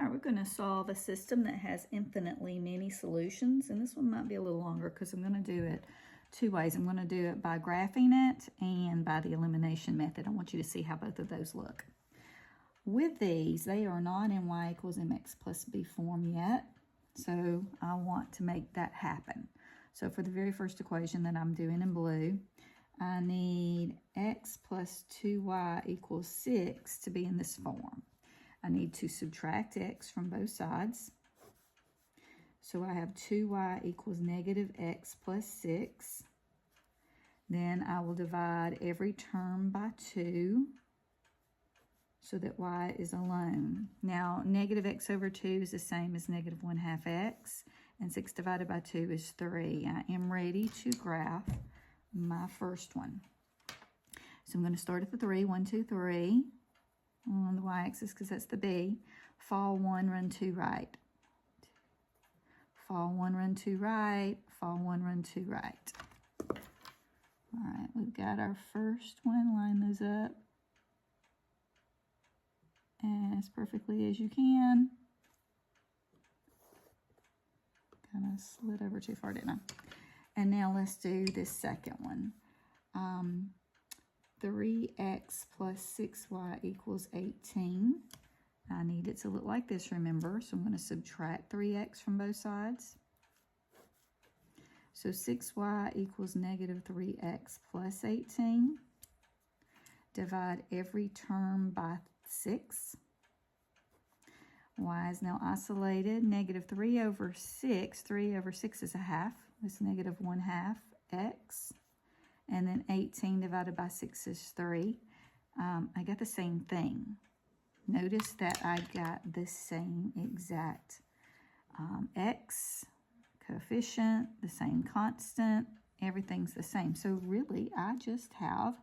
All right, we're going to solve a system that has infinitely many solutions, and this one might be a little longer because I'm going to do it two ways. I'm going to do it by graphing it and by the elimination method. I want you to see how both of those look. With these, they are not in y equals mx plus b form yet, so I want to make that happen. So for the very first equation that I'm doing in blue, I need x plus 2y equals 6 to be in this form. I need to subtract x from both sides. So I have 2y equals negative x plus 6. Then I will divide every term by 2 so that y is alone. Now, negative x over 2 is the same as negative 1/2 x, and 6 divided by 2 is 3. I am ready to graph my first one. So I'm going to start at the 3, 1, 2, 3. On the y-axis because that's the b. Fall 1, run 2 right. Fall 1, run 2 right. Fall 1, run 2 right. All right, we've got our first one. Line those up as perfectly as you can. Kind of slid over too far, didn't I? And now let's do this second one. 3x plus 6y equals 18. I need it to look like this, remember, so I'm going to subtract 3x from both sides. So 6y equals negative 3x plus 18. Divide every term by 6. Y is now isolated. Negative 3 over 6. 3 over 6 is a half. That's negative 1/2 x. And then 18 divided by 6 is 3. I got the same thing. Notice that I got the same exact x coefficient, the same constant, everything's the same. So really, I just have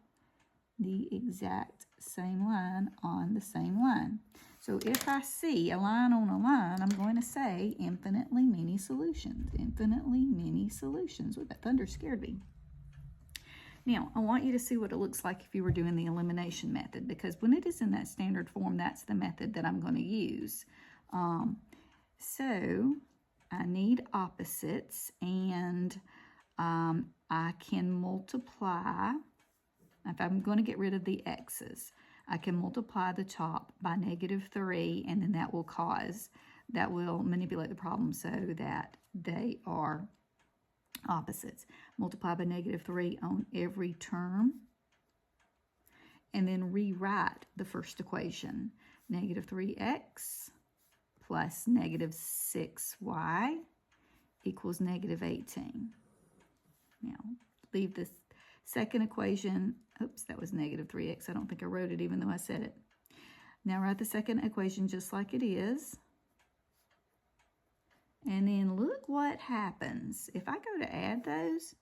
the exact same line on the same line. So if I see a line on a line, I'm going to say infinitely many solutions. Infinitely many solutions. Ooh, that thunder scared me. Now, I want you to see what it looks like if you were doing the elimination method, because when it is in that standard form, that's the method that I'm going to use. So I need opposites, and I can multiply. If I'm going to get rid of the x's, I can multiply the top by negative 3, and then that will manipulate the problem so that they are opposites. Multiply by negative 3 on every term, and then rewrite the first equation. Negative 3x plus negative 6y equals negative 18. Now, leave this second equation. Oops, that was negative 3x. I don't think I wrote it even though I said it. Now write the second equation just like it is. And then look what happens. If I go to add those,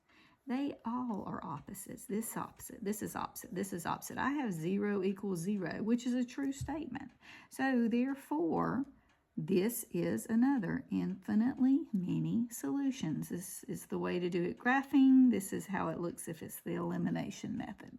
they all are opposites. This opposite, this is opposite, this is opposite. I have 0 equals 0, which is a true statement. So therefore, this is another infinitely many solutions. This is the way to do it graphing. This is how it looks if it's the elimination method.